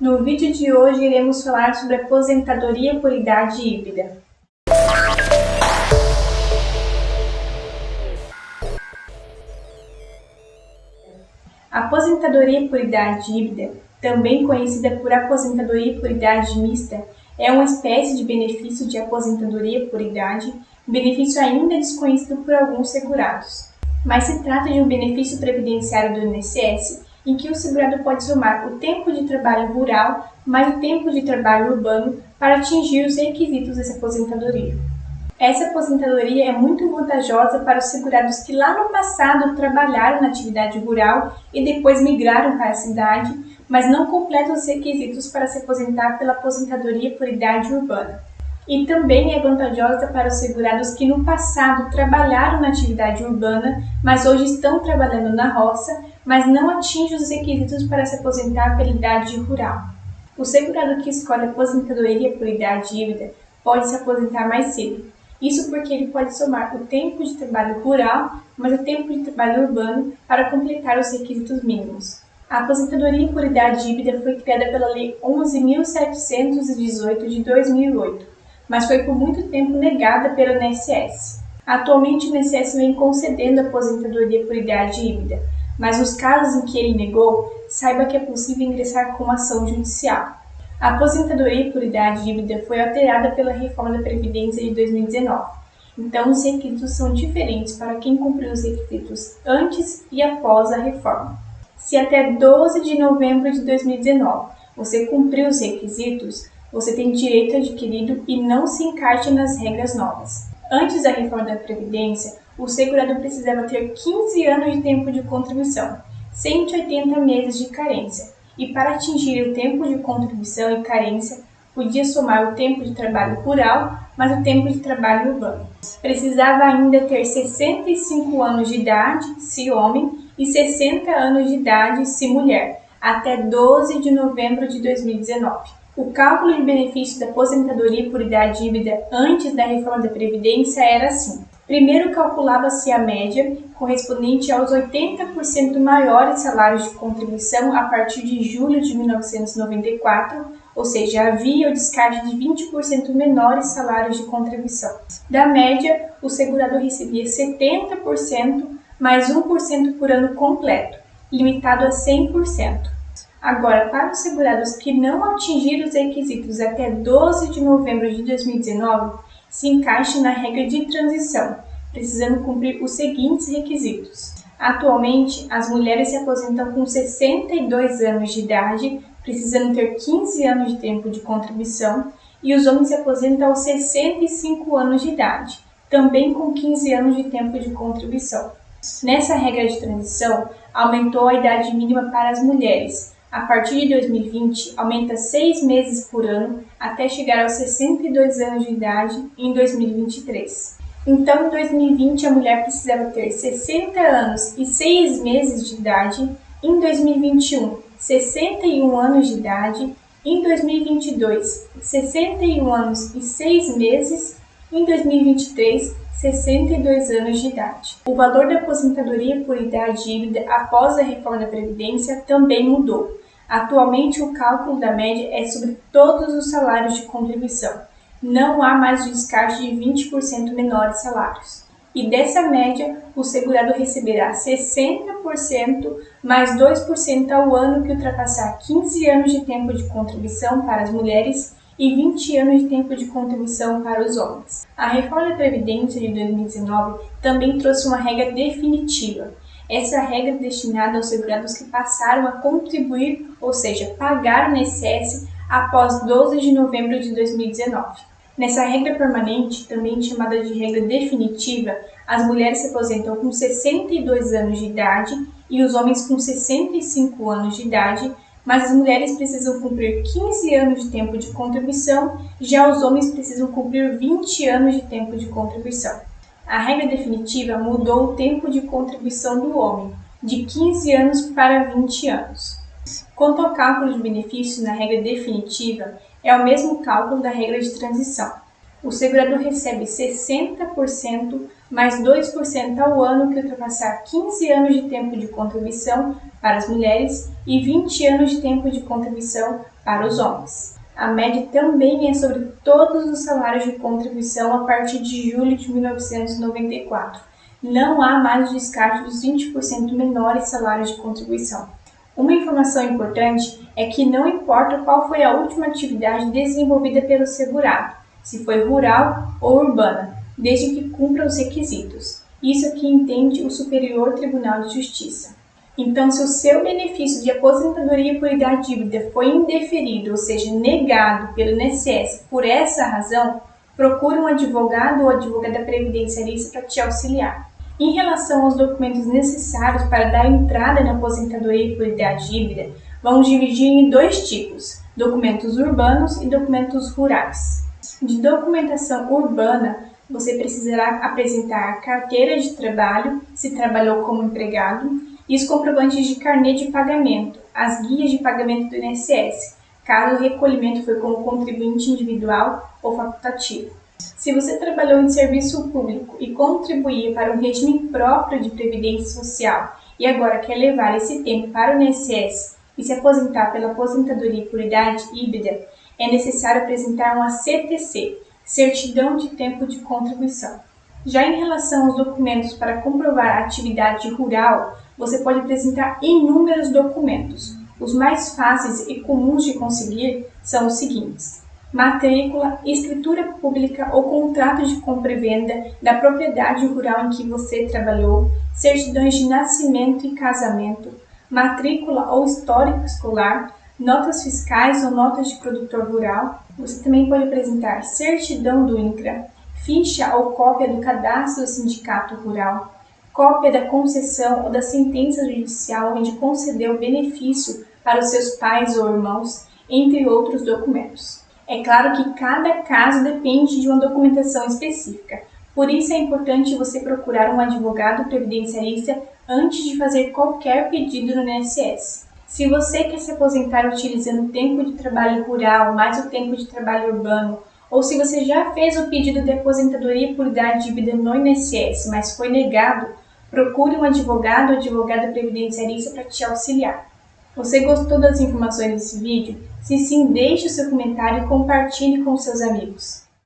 No vídeo de hoje iremos falar sobre aposentadoria por idade híbrida. A aposentadoria por idade híbrida, também conhecida por aposentadoria por idade mista, é uma espécie de benefício de aposentadoria por idade, benefício ainda desconhecido por alguns segurados. Mas se trata de um benefício previdenciário do INSS, em que o segurado pode somar o tempo de trabalho rural mais o tempo de trabalho urbano para atingir os requisitos dessa aposentadoria. Essa aposentadoria é muito vantajosa para os segurados que lá no passado trabalharam na atividade rural e depois migraram para a cidade, mas não completam os requisitos para se aposentar pela aposentadoria por idade urbana. E também é vantajosa para os segurados que no passado trabalharam na atividade urbana, mas hoje estão trabalhando na roça, mas não atingem os requisitos para se aposentar pela idade rural. O segurado que escolhe a aposentadoria por idade híbrida pode se aposentar mais cedo. Isso porque ele pode somar o tempo de trabalho rural mais o tempo de trabalho urbano para completar os requisitos mínimos. A aposentadoria por idade híbrida foi criada pela Lei 11.718 de 2008, mas foi por muito tempo negada pelo INSS. Atualmente o INSS vem concedendo a aposentadoria por idade híbrida, mas nos casos em que ele negou, saiba que é possível ingressar com ação judicial. A aposentadoria por idade híbrida foi alterada pela reforma da Previdência de 2019, então os requisitos são diferentes para quem cumpriu os requisitos antes e após a reforma. Se até 12 de novembro de 2019 você cumpriu os requisitos, você tem direito adquirido e não se encaixa nas regras novas. Antes da reforma da Previdência, o segurado precisava ter 15 anos de tempo de contribuição, 180 meses de carência. E para atingir o tempo de contribuição e carência, podia somar o tempo de trabalho rural mais o tempo de trabalho urbano. Precisava ainda ter 65 anos de idade, se homem, e 60 anos de idade, se mulher, até 12 de novembro de 2019. O cálculo de benefício da aposentadoria por idade híbrida antes da reforma da Previdência era assim. Primeiro calculava-se a média, correspondente aos 80% maiores salários de contribuição a partir de julho de 1994, ou seja, havia o descarte de 20% menores salários de contribuição. Da média, o segurado recebia 70% mais 1% por ano completo, limitado a 100%. Agora, para os segurados que não atingiram os requisitos até 12 de novembro de 2019, se encaixa na regra de transição, precisando cumprir os seguintes requisitos. Atualmente, as mulheres se aposentam com 62 anos de idade, precisando ter 15 anos de tempo de contribuição, e os homens se aposentam aos 65 anos de idade, também com 15 anos de tempo de contribuição. Nessa regra de transição, aumentou a idade mínima para as mulheres. A partir de 2020, aumenta 6 meses por ano até chegar aos 62 anos de idade em 2023. Então, em 2020, a mulher precisava ter 60 anos e 6 meses de idade, em 2021, 61 anos de idade, em 2022, 61 anos e 6 meses, em 2023, 62 anos de idade. O valor da aposentadoria por idade híbrida após a reforma da Previdência também mudou. Atualmente, o cálculo da média é sobre todos os salários de contribuição. Não há mais o descarte de 20% menores salários. E dessa média, o segurado receberá 60% mais 2% ao ano que ultrapassar 15 anos de tempo de contribuição para as mulheres e 20 anos de tempo de contribuição para os homens. A reforma da Previdência de 2019 também trouxe uma regra definitiva. Essa regra é destinada aos segurados que passaram a contribuir, ou seja, pagar o INSS após 12 de novembro de 2019. Nessa regra permanente, também chamada de regra definitiva, as mulheres se aposentam com 62 anos de idade e os homens com 65 anos de idade, mas as mulheres precisam cumprir 15 anos de tempo de contribuição, já os homens precisam cumprir 20 anos de tempo de contribuição. A regra definitiva mudou o tempo de contribuição do homem, de 15 anos para 20 anos. Quanto ao cálculo de benefício na regra definitiva, é o mesmo cálculo da regra de transição. O segurador recebe 60% mais 2% ao ano que ultrapassar 15 anos de tempo de contribuição para as mulheres e 20 anos de tempo de contribuição para os homens. A média também é sobre todos os salários de contribuição a partir de julho de 1994. Não há mais o descarte dos 20% menores salários de contribuição. Uma informação importante é que não importa qual foi a última atividade desenvolvida pelo segurado, se foi rural ou urbana, desde que cumpra os requisitos. Isso é o que entende o Superior Tribunal de Justiça. Então, se o seu benefício de aposentadoria por idade híbrida foi indeferido, ou seja, negado pelo INSS por essa razão, procure um advogado ou advogada previdenciarista para te auxiliar. Em relação aos documentos necessários para dar entrada na aposentadoria por idade híbrida, vamos dividir em dois tipos: documentos urbanos e documentos rurais. De documentação urbana, você precisará apresentar a carteira de trabalho, se trabalhou como empregado, e os comprovantes de carnê de pagamento, as guias de pagamento do INSS, caso o recolhimento foi como contribuinte individual ou facultativo. Se você trabalhou em serviço público e contribuía para um regime próprio de previdência social e agora quer levar esse tempo para o INSS e se aposentar pela aposentadoria por idade híbrida, é necessário apresentar uma CTC, Certidão de Tempo de Contribuição. Já em relação aos documentos para comprovar a atividade rural, você pode apresentar inúmeros documentos. Os mais fáceis e comuns de conseguir são os seguintes: matrícula, escritura pública ou contrato de compra e venda da propriedade rural em que você trabalhou, certidões de nascimento e casamento, matrícula ou histórico escolar, notas fiscais ou notas de produtor rural. Você também pode apresentar certidão do INCRA, ficha ou cópia do cadastro do sindicato rural, cópia da concessão ou da sentença judicial onde concedeu benefício para os seus pais ou irmãos, entre outros documentos. É claro que cada caso depende de uma documentação específica, por isso é importante você procurar um advogado previdenciarista antes de fazer qualquer pedido no INSS. Se você quer se aposentar utilizando o tempo de trabalho rural mais o tempo de trabalho urbano, ou se você já fez o pedido de aposentadoria por idade híbrida no INSS, mas foi negado, procure um advogado ou advogada previdenciarista para te auxiliar. Você gostou das informações desse vídeo? Se sim, deixe o seu comentário e compartilhe com seus amigos.